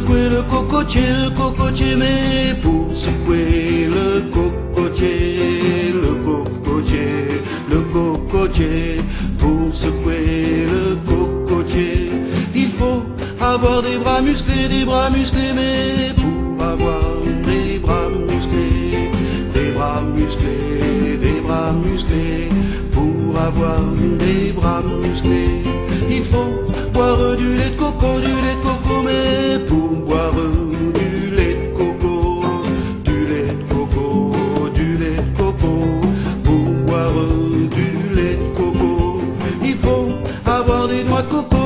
secouer le cocotier, mais pour secouer le cocotier, pour secouer le cocotier, il faut avoir des bras musclés, mais pour avoir des bras musclés, pour avoir des bras musclés, il faut boire du lait de coco, mais pour boire du lait de coco, pour boire du lait de coco, il faut avoir des noix de coco,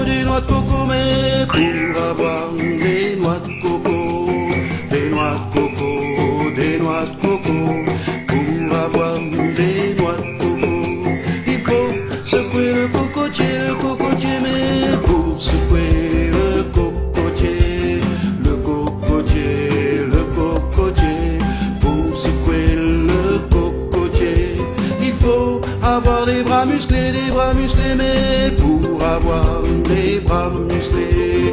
mais pour avoir des noix de coco, pour avoir des noix de coco, il faut secouer le cocotier, mais pour secouer le cocotier, pour secouer le cocotier, il faut avoir des bras musclés, mais pour avoir des bras musclés,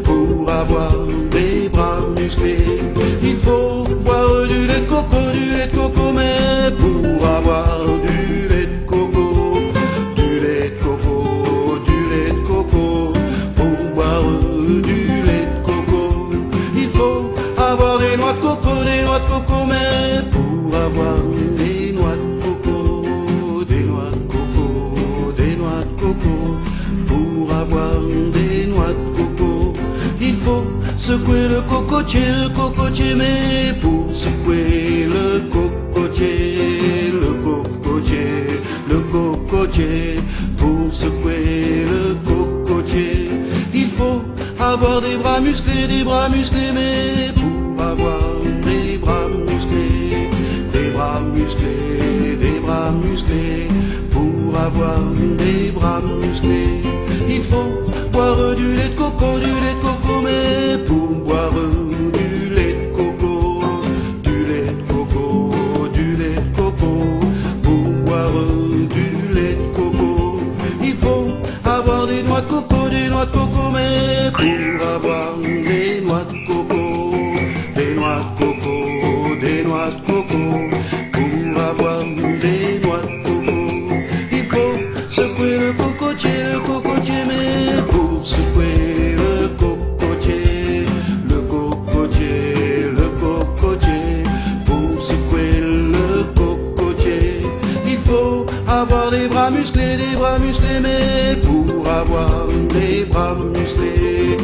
pour avoir des bras musclés, il faut boire du lait de coco, mais pour avoir du lait de coco, pour boire du lait de coco, il faut avoir des noix de coco, mais pour avoir des noix de coco, pour avoir des noix de coco, il faut secouer le cocotier, mais pour secouer le cocotier, pour secouer le cocotier, il faut avoir des bras musclés, mais pour avoir des bras musclés, pour avoir des bras musclés, il faut boire du lait de coco, mais pour boire du lait de coco, pour boire du lait de coco, il faut avoir des noix de coco, mais pour avoir des noix de coco, pour avoir des noix de coco, il faut secouer le cocotier, mais pour secouer le cocotier, pour secouer le cocotier, il faut avoir des bras musclés, mais pour avoir des bras musclés,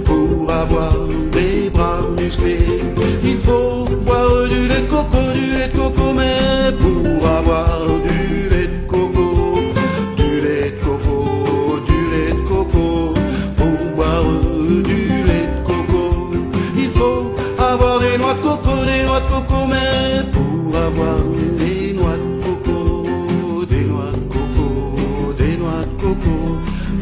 pour avoir des bras musclés, il faut boire du lait de coco, mais pour avoir du lait de coco, pour boire du lait de coco, il faut avoir des noix de coco, mais pour avoir des noix de coco,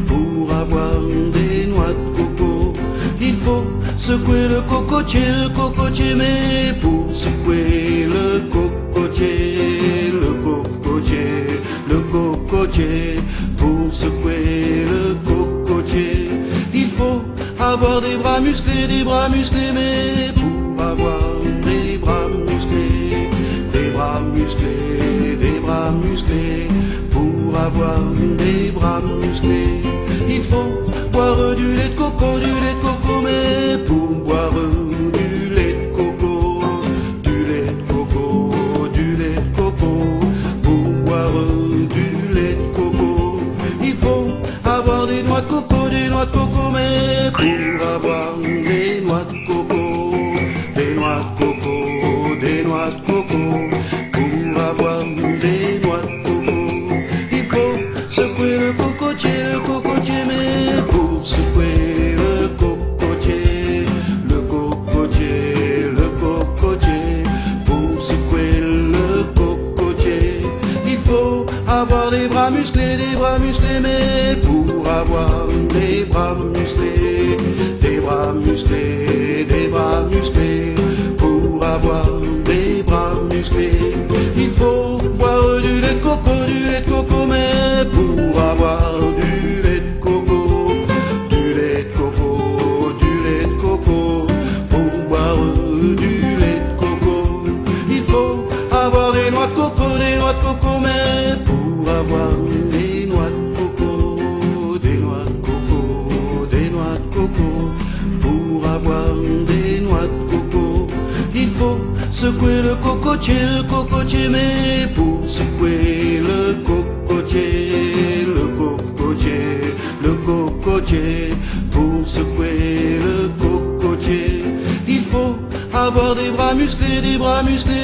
pour avoir des noix de coco, il faut secouer le cocotier, mais pour secouer le cocotier, pour secouer le cocotier, il faut avoir des bras musclés, mais pour avoir des bras musclés, pour avoir des bras musclés, il faut boire du lait de coco, mais pour boire du lait de coco, pour boire du lait de coco, il faut avoir des noix de coco, mais pour avoir des noix de coco, pour avoir des noix de coco, il faut secouer le cocotier, mais pour secouer le cocotier, pour secouer le cocotier, il faut avoir des bras musclés, mais pour avoir des bras musclés, pour avoir des bras musclés, il faut boire du lait de coco, mais secouer le cocotier, mais pour secouer le cocotier, pour secouer le cocotier, il faut avoir des bras musclés,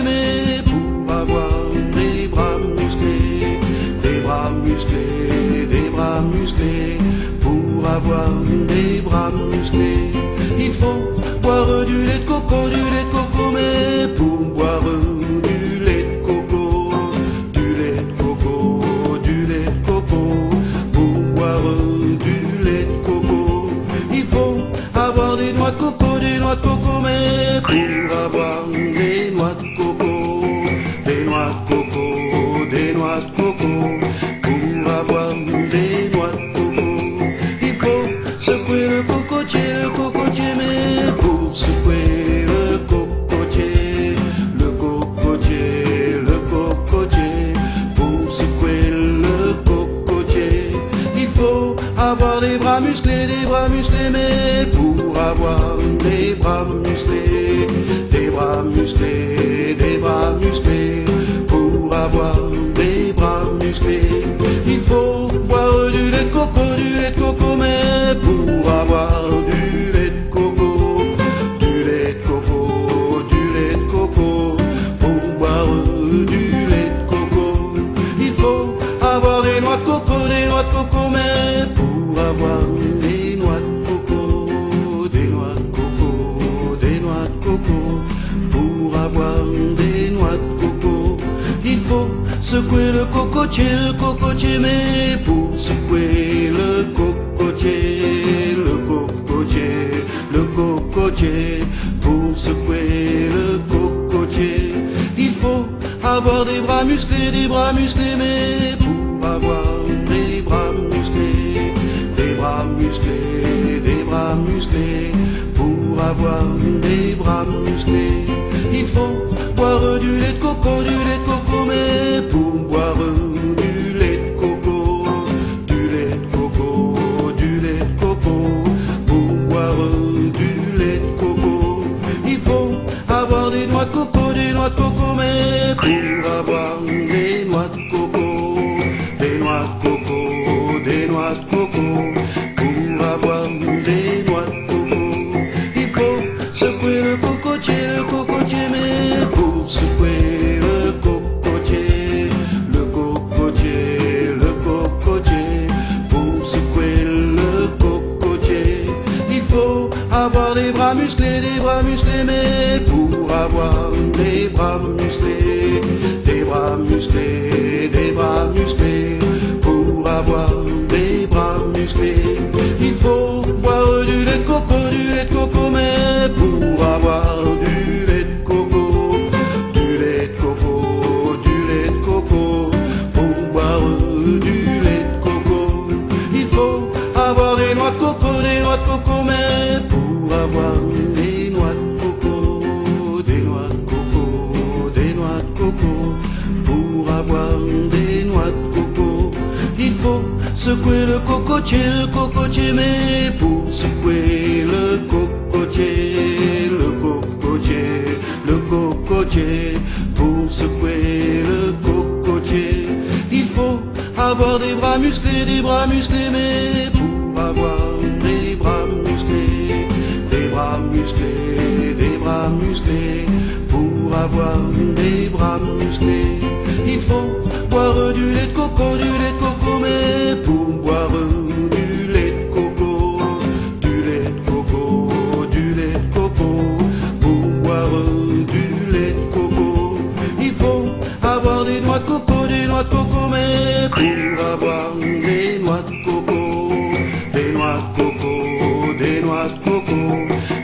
mais pour avoir des bras musclés, pour avoir des bras musclés, il faut boire du lait de coco, mais pour boire du lait de coco, pour boire du lait de coco, il faut avoir des noix de coco, mais pour avoir des noix de coco, pour avoir des noix de coco, il faut secouer le cocotier, mais pour secouer le cocotier, pour secouer le cocotier, il faut avoir des bras musclés, mais pour avoir des bras musclés, pour avoir des bras musclés, il faut boire du lait de coco, mais pour avoir du lait de coco, pour boire du lait de coco, il faut avoir des noix de coco, mais pour avoir des noix de coco, pour avoir des noix de coco, il faut secouer le cocotier, mais pour secouer le cocotier, pour secouer le cocotier, il faut avoir des bras musclés, mais pour avoir des bras musclés, pour avoir des bras musclés, il faut boire du lait de coco, mais pour boire du lait de coco, pour boire du lait de coco, il faut avoir des noix de coco, mais pour avoir des noix de coco, pour avoir des noix de coco, il faut secouer le cocotier, mais pour secouer le cocotier, pour secouer le cocotier, il faut avoir des bras musclés, mais pour avoir des bras musclés, pour avoir des bras musclés, il faut boire du lait de coco, mais pour avoir du lait de coco, pour boire du lait de coco, il faut avoir des noix de coco, mais pour avoir des noix de coco, pour avoir des noix de coco, il faut secouer le cocotier, mais pour secouer le cocotier, pour secouer le cocotier, il faut avoir des bras musclés, mais pour avoir des bras musclés, pour avoir des bras musclés, il faut boire du lait de coco, mais pour boire du lait de coco, pour boire du lait de coco, il faut avoir des noix de coco, mais pour avoir des noix de coco,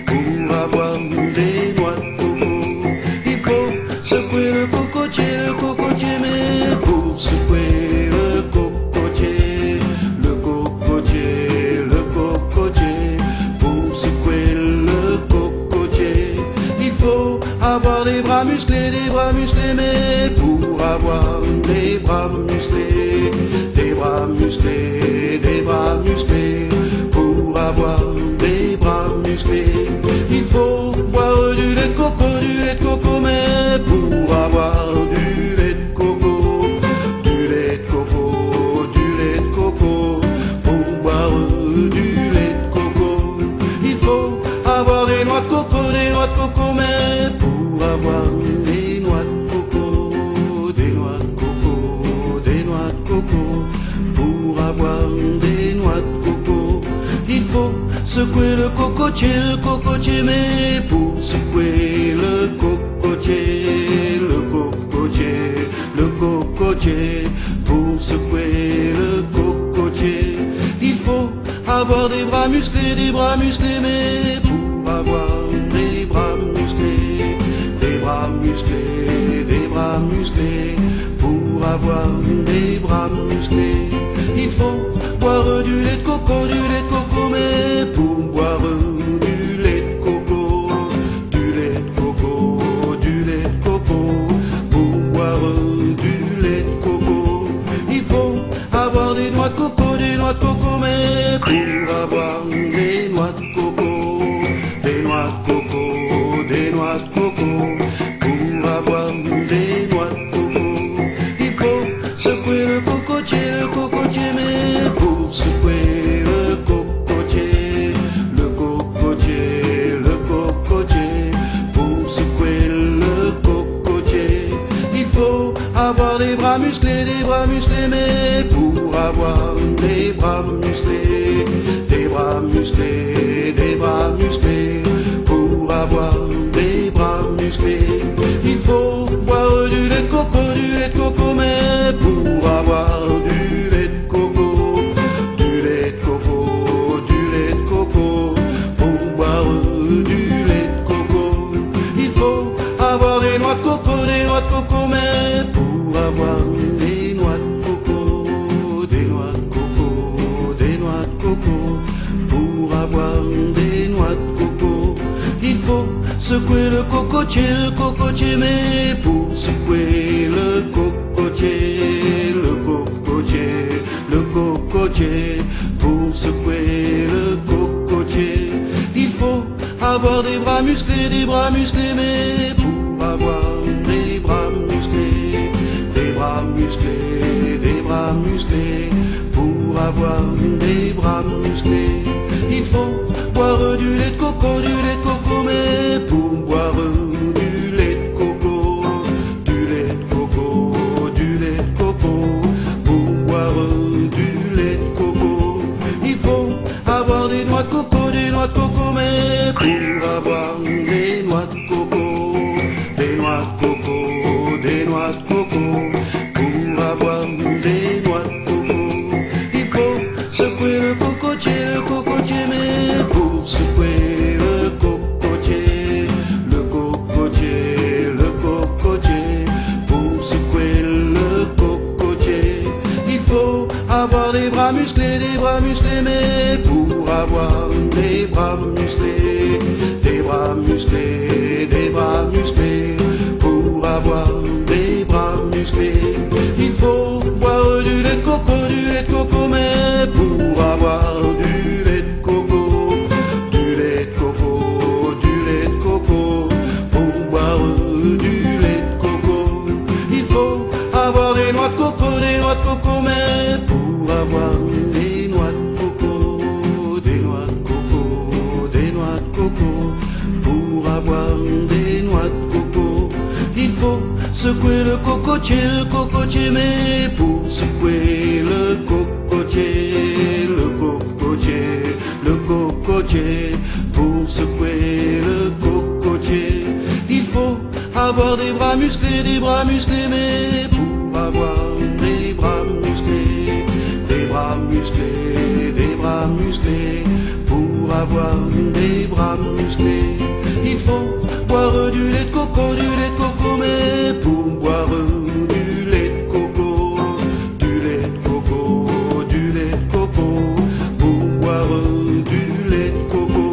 pour avoir des noix de coco, il faut secouer le cocotier, mais pour secouer le cocotier, pour secouer le cocotier, il faut avoir des bras musclés, mais pour avoir des bras musclés, pour avoir des bras musclés, il faut boire du lait de coco, mais secouer le cocotier, mais pour secouer le cocotier, pour secouer le cocotier, il faut avoir des bras musclés, mais pour avoir des bras musclés, pour avoir des bras musclés, il faut boire du lait de coco, mais pour boire du lait de coco, pour boire du lait de coco, il faut avoir des noix de coco, mais pour avoir des noix de coco, pour avoir des noix de coco, il faut secouer le cocotier, mais pour secouer le cocotier, pour secouer le cocotier, il faut avoir des bras musclés, mais pour avoir des bras musclés, pour avoir des bras musclés, il faut boire du lait de coco, mais pour avoir du lait de coco, pour boire du lait de coco, il faut avoir des noix de coco, mais pour avoir des noix de coco, pour avoir des noix de coco, il faut secouer le cocotier, mais pour secouer le cocotier, pour secouer le cocotier, il faut avoir des bras musclés, mais pour avoir des bras musclés, pour avoir des bras musclés, il faut boire du lait de coco, mais pour boire du lait de coco, pour boire du lait de coco, il faut avoir des noix de coco, mais pour avoir des noix de coco, pour avoir des noix de coco, il faut secouer le cocotier, mais pour secouer le cocotier, pour secouer le cocotier, il faut avoir des bras musclés, mais pour avoir des bras musclés, pour avoir des bras musclés, il faut boire du lait de coco, mais pour avoir du lait de coco, pour boire du lait de coco, il faut avoir des noix de coco, mais pour avoir des noix de coco, pour avoir des noix de coco, il faut secouer le cocotier, mais pour secouer le cocotier, pour secouer le cocotier, il faut avoir des bras musclés, mais pour avoir des bras musclés, pour avoir des bras musclés, il faut boire du lait de coco, mais pour boire du lait de coco, pour boire du lait de coco,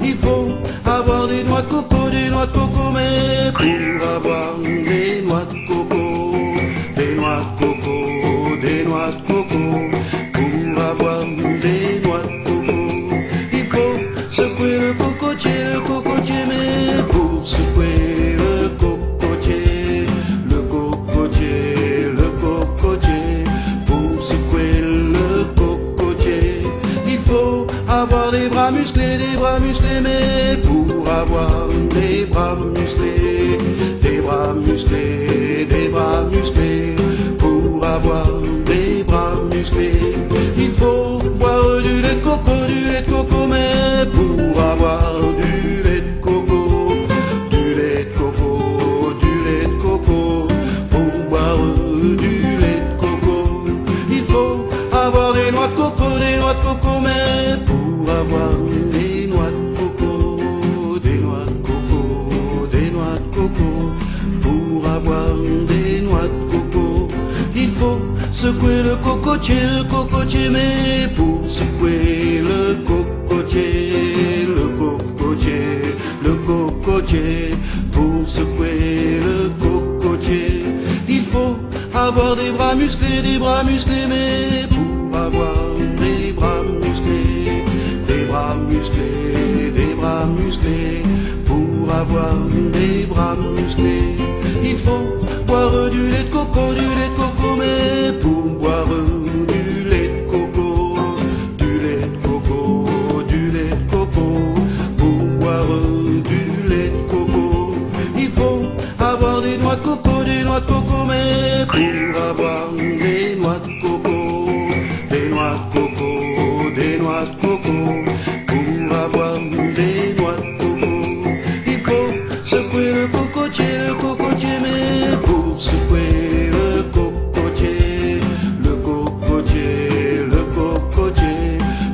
il faut avoir des noix de coco, mais pour avoir des noix de coco, pour avoir des noix de coco, il faut secouer le cocotier, mais pour secouer le cocotier, pour secouer le cocotier, il faut avoir des bras musclés, mais pour avoir des bras musclés, pour avoir des bras musclés, il faut boire du lait de coco, mais noix de coco, mais pour avoir des noix de coco, des noix de coco, des noix de coco, pour avoir des noix de coco, il faut secouer le cocotier, mais pour secouer le cocotier, pour secouer le cocotier, il faut avoir des bras musclés, mais pour avoir des bras musclés, pour avoir des bras musclés, il faut boire du lait de coco, mais pour boire du lait de coco, pour boire du lait de coco, il faut avoir des noix de coco, mais pour avoir des noix de coco, des noix de coco, pour avoir des noix de coco, il faut secouer le cocotier, mais pour secouer le cocotier,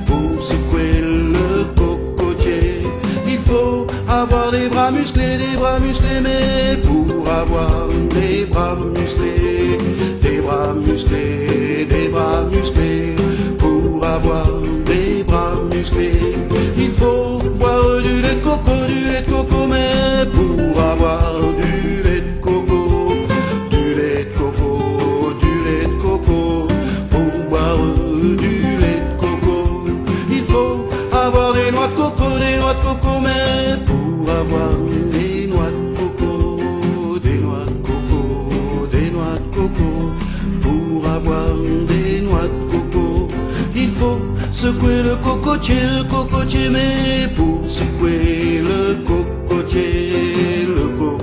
pour secouer le cocotier, il faut avoir des bras musclés, mais pour avoir des bras musclés, pour avoir des bras musclés, il faut boire du lait de coco, mais pour avoir du lait de coco, pour boire du lait de coco, il faut avoir des noix de coco, mais pour avoir des noix de coco, pour avoir des noix de coco, il faut secouer le cocotier, mais pour secouer le cocotier, pour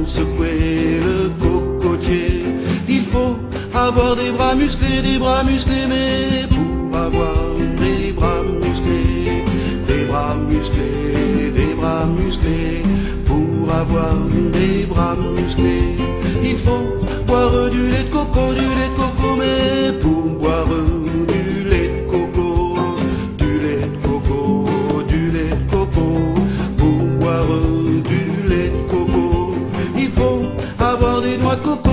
secouer le cocotier, il faut avoir des bras musclés, mais pour avoir des bras musclés, pour avoir des bras musclés, il faut boire du lait de coco, mais pour boire du lait de coco, pour boire du lait de coco, il faut avoir des noix de coco,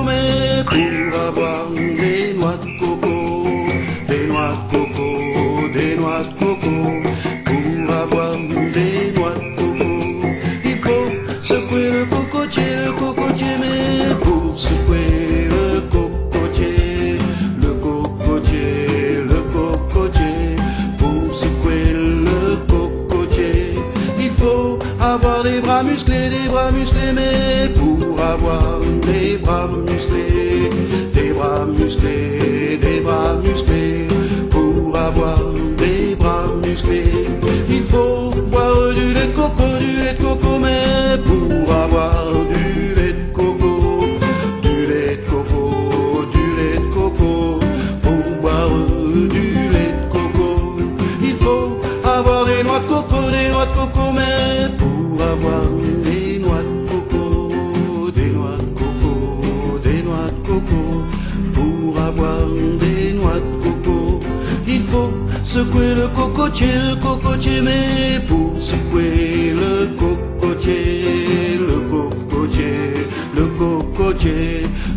mais pour avoir des noix de coco, pour avoir des noix de coco, il faut secouer le cocotier, mais pour secouer le cocotier, pour secouer le cocotier, il faut avoir des bras musclés, mais pour avoir des bras musclés, pour avoir des bras musclés, il faut boire du lait de coco, mais pour avoir du lait de coco, pour boire du lait de coco, il faut avoir des noix de coco, mais pour avoir des noix de coco, pour avoir des noix de coco, il faut secouer le cocotier, mais pour secouer le cocotier,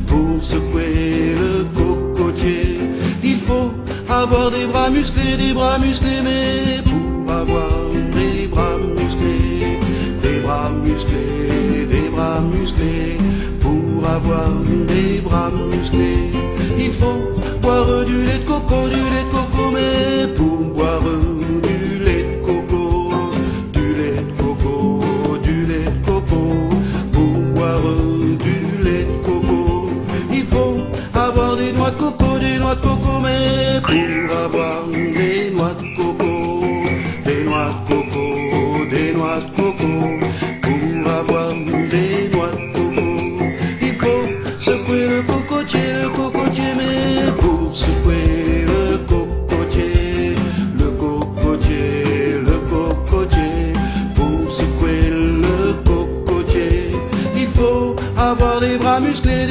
pour secouer le cocotier, il faut avoir des bras musclés, mais pour avoir des bras musclés, pour avoir des bras musclés, il faut boire du lait de coco, mais pour boire du lait de coco, pour boire du lait de coco, il faut avoir des noix de coco, mais pour avoir des noix de coco, pour avoir des noix de coco, il faut secouer le cocotier, mais pour secouer le cocotier, pour secouer le cocotier, il faut avoir des bras musclés,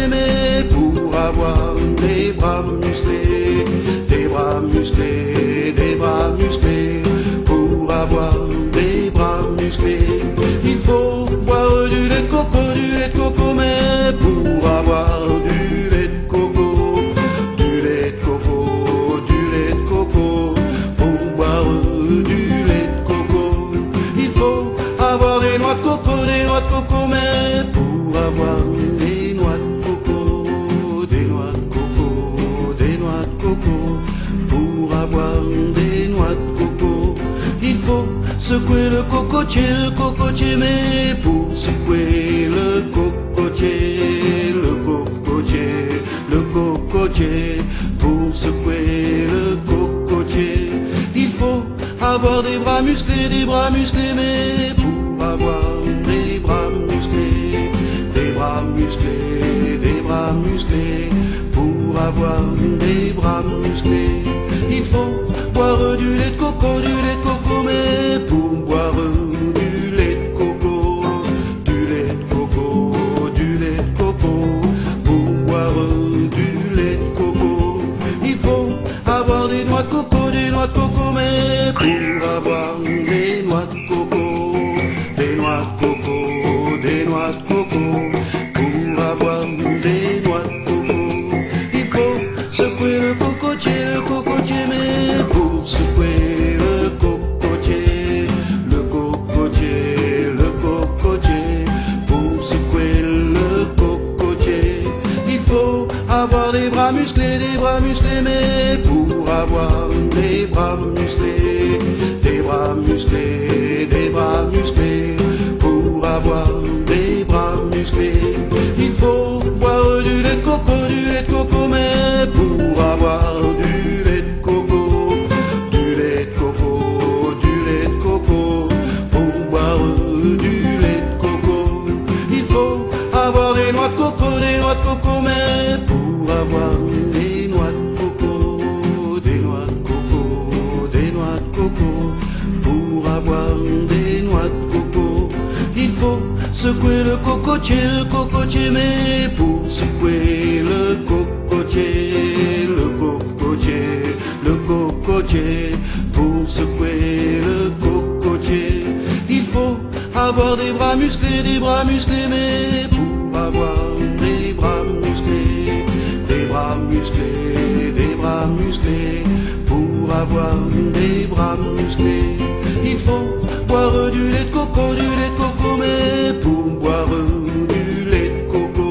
mais pour avoir des bras musclés, des bras musclés, des bras musclés. Pour avoir des bras musclés, il faut boire du lait de coco, mais pour avoir du lait de coco, du lait de coco, du lait de coco, pour boire du lait de coco, il faut avoir des noix de coco, mais pour avoir des noix de coco, des noix de coco, des noix de coco, pour avoir des noix de coco, il faut secouer le cocotier, mais pour secouer le cocotier, pour secouer le cocotier, il faut avoir des bras musclés, mais pour avoir des bras musclés, des bras musclés, des bras musclés, pour avoir des bras musclés, il faut boire du lait de coco, mais pour boire du lait de coco, du lait de coco, du lait de coco, pour boire du lait de coco, il faut avoir des noix de coco, mais pour avoir des noix de coco, des noix de coco, des noix de coco, pour avoir des noix de coco, il faut secouer le cocotier, mais pour secouer le cocotier, pour secouer le cocotier, il faut avoir des bras musclés, mais pour avoir des bras musclés, des bras musclés, des bras musclés, pour avoir des bras musclés, il faut boire du lait de coco, mais pour avoir du lait de coco, du lait de coco, du lait de coco, pour boire du lait de coco, il faut avoir des noix de coco, mais pour avoir des noix de coco, des noix de coco, des noix de coco, pour avoir des noix de coco, il faut secouer le cocotier, mais pour secouer le cocotier, pour secouer le cocotier, il faut avoir des bras musclés, mais pour avoir des bras musclés, des bras musclés, des bras musclés, pour avoir des bras musclés, il faut boire du lait de coco, mais pour boire du lait de coco,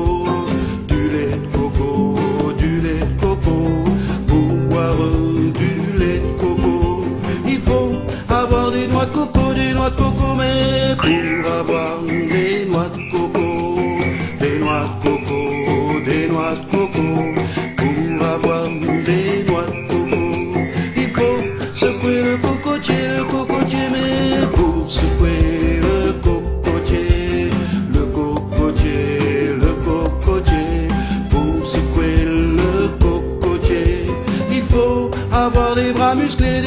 du lait de coco, du lait de coco, pour boire du lait de coco, il faut avoir des noix de coco, mais pour avoir des noix de coco, des noix de coco, des noix de coco, pour avoir des noix de coco, il faut secouer le cocotier, mais pour secouer le cocotier, pour secouer le cocotier, il faut avoir des bras musclés,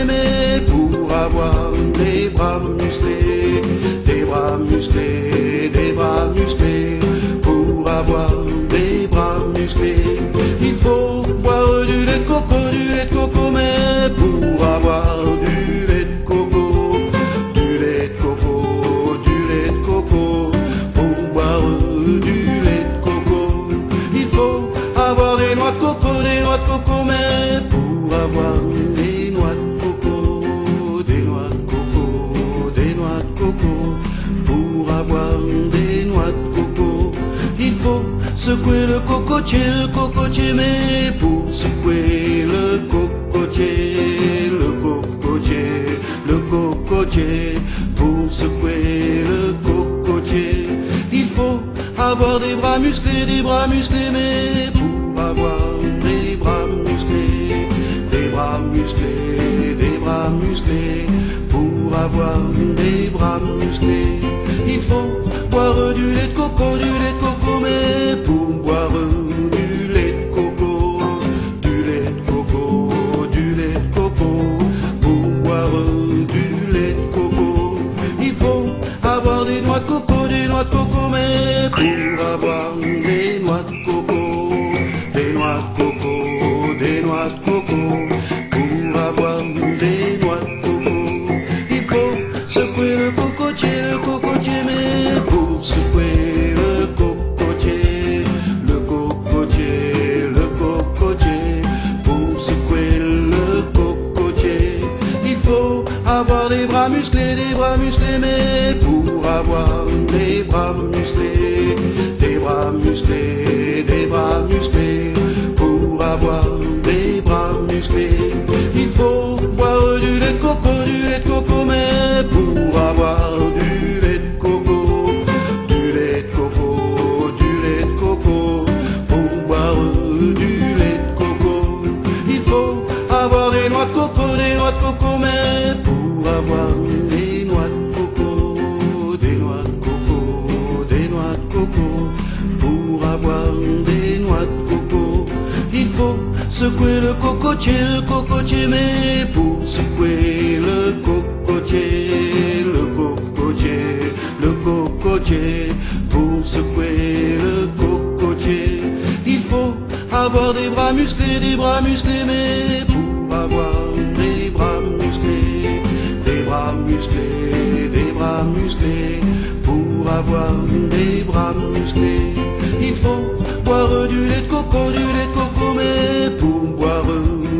mais pour avoir des bras musclés, des bras musclés, des bras musclés, pour avoir des bras musclés, il faut boire du lait de coco, mais pour avoir du lait de coco, du lait de coco, du lait de coco, pour boire du lait de coco, il faut avoir des noix de coco, mais pour avoir des noix de coco, des noix de coco, des noix de coco, pour avoir des noix de coco, il faut secouer le cocotier, mais pour secouer le cocotier, pour secouer le cocotier, il faut avoir des bras musclés, mais pour avoir des bras musclés, des bras musclés, des bras musclés, pour avoir des bras musclés, il faut boire du lait de coco, mais pour boire du lait de coco, du lait de coco, du lait de coco, pour boire du lait de coco, il faut avoir des noix de coco, mais pour avoir des noix de coco, des noix coco, des noix de coco. Pour avoir des noix de coco, il faut secouer le cocotier, mais pour secouer le cocotier, pour secouer le cocotier, il faut avoir des bras musclés, mais pour avoir des bras musclés, pour avoir des bras musclés, il faut boire du lait de coco, mais pour avoir du lait de coco, pour boire du lait de coco, il faut avoir des noix de coco, mais pour avoir des noix de coco, pour avoir des noix de coco, il faut secouer le cocotier, mais pour secouer le cocotier, pour secouer le cocotier, il faut avoir des bras musclés, mais pour avoir des bras musclés, pour avoir des bras musclés, il faut boire du lait de coco, mais pour boire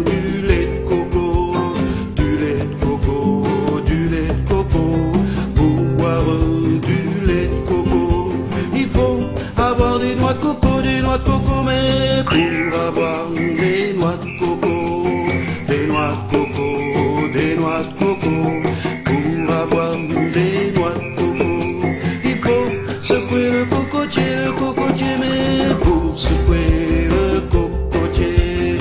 du lait de coco, pour boire du lait de coco, il faut avoir des noix de coco, mais pour avoir des noix de coco, pour avoir des noix de coco, il faut secouer le cocotier, mais pour secouer le cocotier,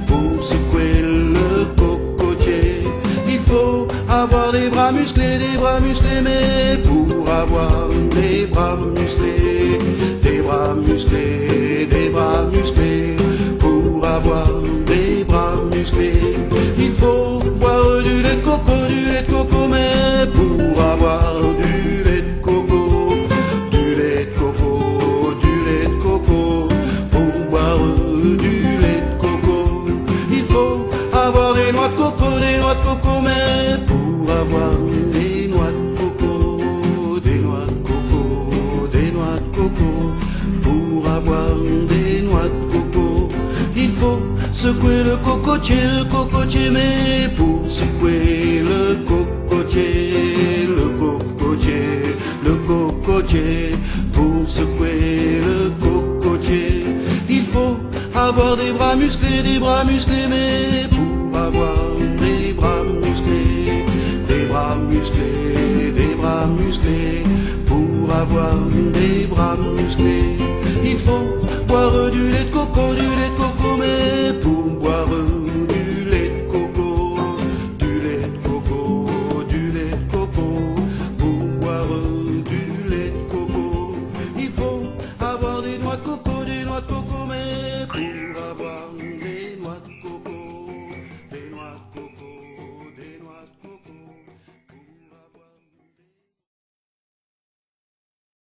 pour secouer le cocotier, il faut avoir des bras musclés, mais pour avoir des bras musclés, pour avoir des bras musclés, il faut boire du lait de coco, mais pour avoir du lait de coco, pour boire du lait de coco, il faut avoir des noix de coco, mais pour avoir des noix de coco, pour avoir des noix de coco, il faut secouer le cocotier, mais pour secouer le cocotier, pour secouer le cocotier, il faut avoir des bras musclés, mais pour avoir des bras musclés, pour avoir des bras musclés, il faut boire du lait de coco, mais pour boire du lait de coco, pour boire du lait de coco, il faut avoir des noix de coco, mais pour